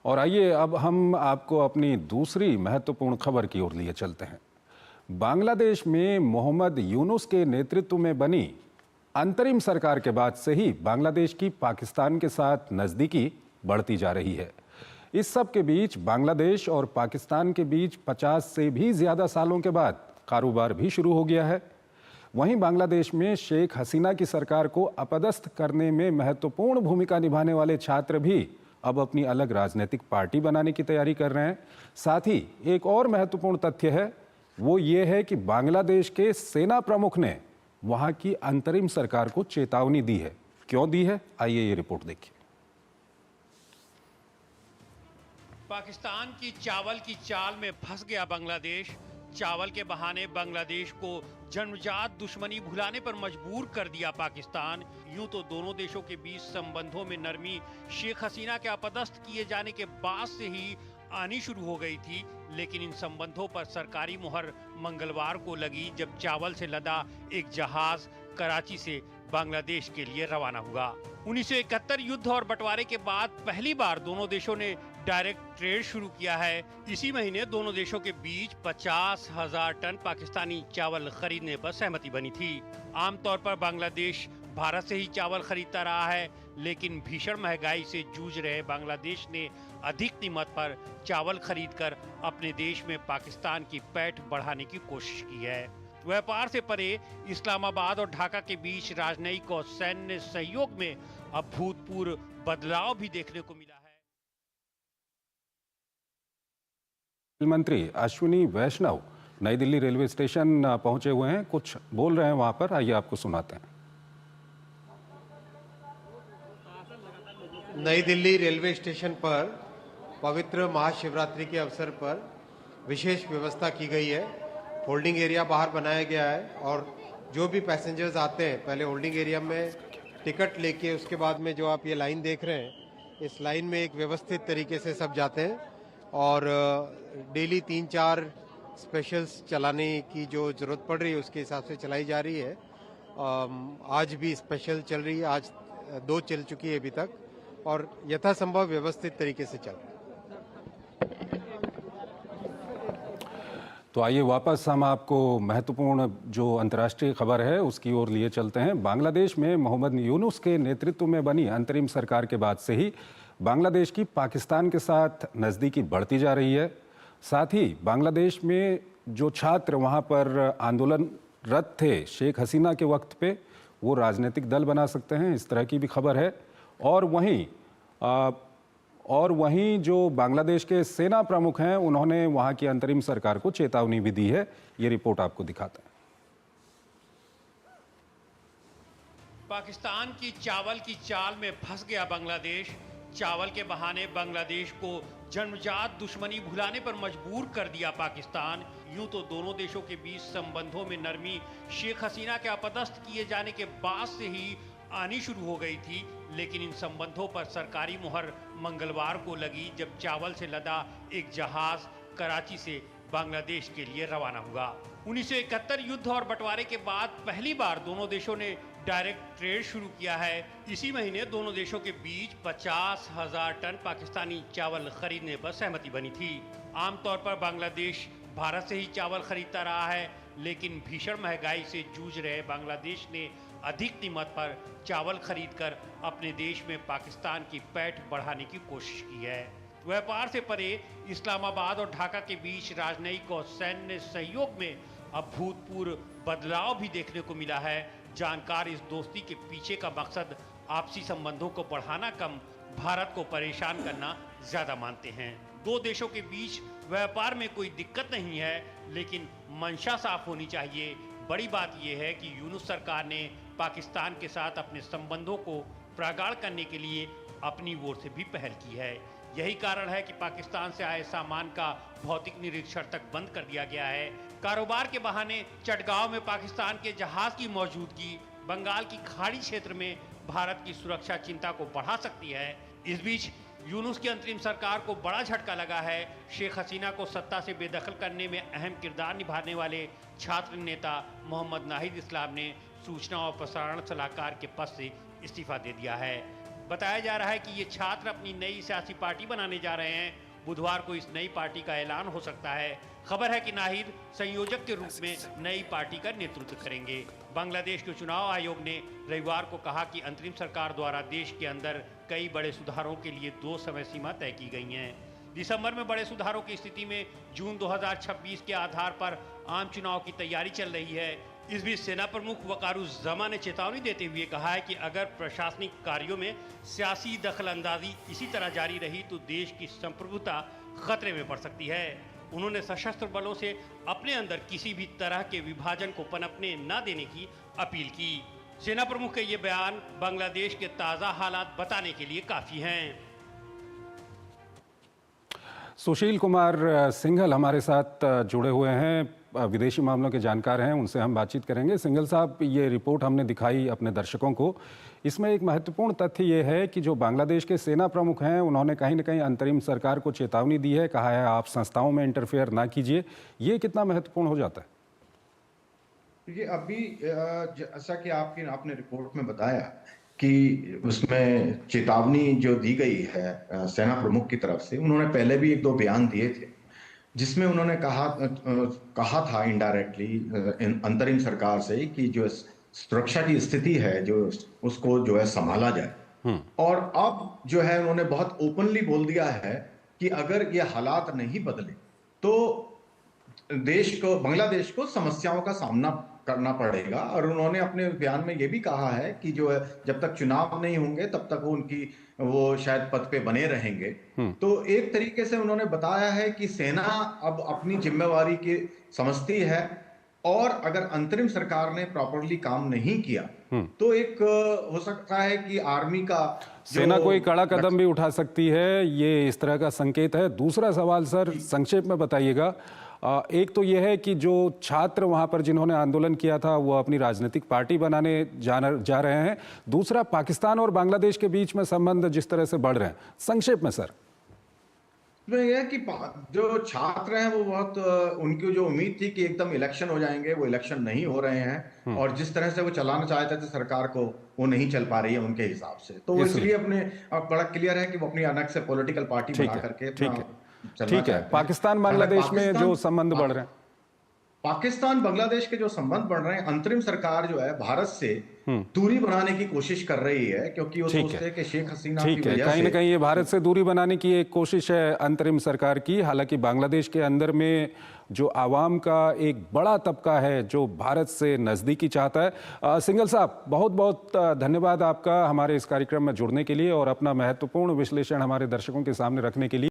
और आइए अब हम आपको अपनी दूसरी महत्वपूर्ण खबर की ओर लिए चलते हैं। बांग्लादेश में मोहम्मद यूनुस के नेतृत्व में बनी अंतरिम सरकार के बाद से ही बांग्लादेश की पाकिस्तान के साथ नज़दीकी बढ़ती जा रही है। इस सब के बीच बांग्लादेश और पाकिस्तान के बीच 50 से भी ज़्यादा सालों के बाद कारोबार भी शुरू हो गया है। वहीं बांग्लादेश में शेख हसीना की सरकार को अपदस्थ करने में महत्वपूर्ण भूमिका निभाने वाले छात्र भी अब अपनी अलग राजनीतिक पार्टी बनाने की तैयारी कर रहे हैं। साथ ही एक और महत्वपूर्ण तथ्य है, वो ये है कि बांग्लादेश के सेना प्रमुख ने वहां की अंतरिम सरकार को चेतावनी दी है। क्यों दी है, आइए ये रिपोर्ट देखिए। पाकिस्तान की चावल की चाल में फंस गया बांग्लादेश। चावल के बहाने बांग्लादेश को जन्मजात दुश्मनी भुलाने पर मजबूर कर दिया पाकिस्तान। यूं तो दोनों देशों के बीच संबंधों में नरमी शेख हसीना के अपदस्थ किए जाने के बाद से ही आनी शुरू हो गई थी, लेकिन इन संबंधों पर सरकारी मुहर मंगलवार को लगी जब चावल से लदा एक जहाज कराची से बांग्लादेश के लिए रवाना हुआ। 1971 युद्ध और बंटवारे के बाद पहली बार दोनों देशों ने डायरेक्ट ट्रेड शुरू किया है। इसी महीने दोनों देशों के बीच 50,000 टन पाकिस्तानी चावल खरीदने पर सहमति बनी थी। आमतौर पर बांग्लादेश भारत से ही चावल खरीदता रहा है, लेकिन भीषण महंगाई से जूझ रहे बांग्लादेश ने अधिक कीमत पर चावल खरीदकर अपने देश में पाकिस्तान की पैठ बढ़ाने की कोशिश की है। व्यापार से परे इस्लामाबाद और ढाका के बीच राजनयिक और सैन्य सहयोग में अभूतपूर्व बदलाव भी देखने को मिला है। मंत्री अश्विनी वैष्णव नई दिल्ली रेलवे स्टेशन पहुंचे हुए हैं, कुछ बोल रहे हैं वहां पर, आइए आपको सुनाते हैं। नई दिल्ली रेलवे स्टेशन पर पवित्र महाशिवरात्रि के अवसर पर विशेष व्यवस्था की गई है। होल्डिंग एरिया बाहर बनाया गया है और जो भी पैसेंजर्स आते हैं पहले होल्डिंग एरिया में टिकट लेके उसके बाद में जो आप ये लाइन देख रहे हैं, इस लाइन में एक व्यवस्थित तरीके से सब जाते हैं और डेली 3-4 स्पेशल्स चलाने की जो जरूरत पड़ रही है उसके हिसाब से चलाई जा रही है। आज भी स्पेशल चल रही है, आज 2 चल चुकी है अभी तक और यथासंभव व्यवस्थित तरीके से चल रही है। तो आइए वापस हम आपको महत्वपूर्ण जो अंतर्राष्ट्रीय खबर है उसकी ओर लिए चलते हैं। बांग्लादेश में मोहम्मद यूनुस के नेतृत्व में बनी अंतरिम सरकार के बाद से ही बांग्लादेश की पाकिस्तान के साथ नज़दीकी बढ़ती जा रही है। साथ ही बांग्लादेश में जो छात्र वहां पर आंदोलनरत थे शेख हसीना के वक्त पे, वो राजनीतिक दल बना सकते हैं, इस तरह की भी खबर है। और वहीं जो बांग्लादेश के सेना प्रमुख हैं उन्होंने वहां की अंतरिम सरकार को चेतावनी भी दी है। ये रिपोर्ट आपको दिखाते हैं। पाकिस्तान की चावल की चाल में फंस गया बांग्लादेश। चावल के बहाने बांग्लादेश को जन्मजात दुश्मनी भुलाने पर मजबूर कर दिया पाकिस्तान। यूं तो दोनों देशों के बीच संबंधों में नरमी शेख हसीना के अपदस्थ किए जाने के बाद से ही आनी शुरू हो गई थी, लेकिन इन संबंधों पर सरकारी मुहर मंगलवार को लगी जब चावल से लदा एक जहाज कराची से बांग्लादेश के लिए रवाना हुआ। 1971 युद्ध और बंटवारे के बाद पहली बार दोनों देशों ने डायरेक्ट ट्रेड शुरू किया है। इसी महीने दोनों देशों के बीच 50,000 टन पाकिस्तानी चावल खरीदने पर सहमति बनी थी। आमतौर पर बांग्लादेश भारत से ही चावल खरीदता रहा है, लेकिन भीषण महंगाई से जूझ रहे बांग्लादेश ने अधिक कीमत पर चावल खरीदकर अपने देश में पाकिस्तान की पैठ बढ़ाने की कोशिश की है। व्यापार से परे इस्लामाबाद और ढाका के बीच राजनयिक और सैन्य सहयोग में अभूतपूर्व बदलाव भी देखने को मिला है। जानकार इस दोस्ती के पीछे का मकसद आपसी संबंधों को बढ़ाना कम भारत को परेशान करना ज्यादा मानते हैं। दो देशों के बीच व्यापार में कोई दिक्कत नहीं है, लेकिन मंशा साफ होनी चाहिए। बड़ी बात यह है कि यूनुस सरकार ने पाकिस्तान के साथ अपने संबंधों को प्रगाढ़ करने के लिए अपनी ओर से भी पहल की है। यही कारण है कि पाकिस्तान से आए सामान का भौतिक निरीक्षण तक बंद कर दिया गया है। कारोबार के बहाने चटगांव में पाकिस्तान के जहाज की मौजूदगी बंगाल की खाड़ी क्षेत्र में भारत की सुरक्षा चिंता को बढ़ा सकती है। इस बीच यूनुस की अंतरिम सरकार को बड़ा झटका लगा है। शेख हसीना को सत्ता से बेदखल करने में अहम किरदार निभाने वाले छात्र नेता मोहम्मद नाहिद इस्लाम ने सूचना और प्रसारण सलाहकार के पद से इस्तीफा दे दिया है। बताया जा रहा है कि ये छात्र अपनी नई सियासी पार्टी बनाने जा रहे हैं। बुधवार को इस नई पार्टी का ऐलान हो सकता है। खबर है कि नाहिद संयोजक के रूप में नई पार्टी का नेतृत्व करेंगे। बांग्लादेश के चुनाव आयोग ने रविवार को कहा कि अंतरिम सरकार द्वारा देश के अंदर कई बड़े सुधारों के लिए 2 समय सीमा तय की गई हैं। दिसंबर में बड़े सुधारों की स्थिति में जून 2026 के आधार पर आम चुनाव की तैयारी चल रही है। इस बीच सेना प्रमुख वकारुज्जमा ने चेतावनी देते हुए कहा है कि अगर प्रशासनिक कार्यों में सियासी दखलंदाजी इसी तरह जारी रही तो देश की संप्रभुता खतरे में पड़ सकती है। उन्होंने सशस्त्र बलों से अपने अंदर किसी भी तरह के विभाजन को पनपने न देने की अपील की। सेना प्रमुख के ये बयान बांग्लादेश के ताज़ा हालात बताने के लिए काफ़ी हैं। सुशील कुमार सिंघल हमारे साथ जुड़े हुए हैं, विदेशी मामलों के जानकार हैं, उनसे हम बातचीत करेंगे। सिंघल साहब, ये रिपोर्ट हमने दिखाई अपने दर्शकों को। इसमें एक महत्वपूर्ण तथ्य ये है कि जो बांग्लादेश के सेना प्रमुख हैं उन्होंने कहीं ना कहीं अंतरिम सरकार को चेतावनी दी है, कहा है आप संस्थाओं में इंटरफेयर ना कीजिए। ये कितना महत्वपूर्ण हो जाता है? देखिए, अभी जैसा कि आपने रिपोर्ट में बताया कि उसमें चेतावनी जो दी गई है सेना प्रमुख की तरफ से, उन्होंने पहले भी 1-2 बयान दिए थे जिसमें उन्होंने कहा था इनडायरेक्टली अंतरिम सरकार से कि जो सुरक्षा की स्थिति है जो उसको जो है संभाला जाए। और अब जो है उन्होंने बहुत ओपनली बोल दिया है कि अगर ये हालात नहीं बदले तो बांग्लादेश को समस्याओं का सामना करना पड़ेगा। और उन्होंने अपने बयान में ये भी कहा है कि जो है जब तक चुनाव नहीं होंगे तब तक वो शायद पद पे बने रहेंगे। तो एक तरीके से उन्होंने बताया है कि सेना अब अपनी जिम्मेवारी की समझती है और अगर अंतरिम सरकार ने प्रॉपरली काम नहीं किया तो एक हो सकता है कि आर्मी का सेना कोई कड़ा कदम भी उठा सकती है, ये इस तरह का संकेत है। दूसरा सवाल सर, संक्षेप में बताइएगा। एक तो यह है कि जो छात्र वहां पर जिन्होंने आंदोलन किया था वो अपनी राजनीतिक पार्टी बनाने जा रहे हैं। दूसरा, पाकिस्तान और बांग्लादेश के बीच में संबंध जिस तरह से बढ़ रहे हैं, संक्षेप में सर। यह है कि जो छात्र हैं वो बहुत उनकी जो उम्मीद थी कि एकदम इलेक्शन हो जाएंगे, वो इलेक्शन नहीं हो रहे हैं और जिस तरह से वो चलाना चाहते थे सरकार को वो नहीं चल पा रही है उनके हिसाब से। तो वो इसलिए अपने बड़ा क्लियर है कि वो अपनी अलग से पॉलिटिकल पार्टी बना करके ठीक है। पाकिस्तान बांग्लादेश में जो संबंध बढ़ रहे हैं, पाकिस्तान बांग्लादेश के जो संबंध बढ़ रहे हैं, अंतरिम सरकार जो है भारत से दूरी बनाने की कोशिश कर रही है क्योंकि वो सोचते हैं कि शेख हसीना की वजह से कहीं ना कहीं ये भारत से दूरी बनाने की एक कोशिश है अंतरिम सरकार की। हालांकि बांग्लादेश के अंदर में जो आवाम का एक बड़ा तबका है जो भारत से नज़दीकी चाहता है। सिंघल साहब, बहुत बहुत धन्यवाद आपका हमारे इस कार्यक्रम में जुड़ने के लिए और अपना महत्वपूर्ण विश्लेषण हमारे दर्शकों के सामने रखने के लिए।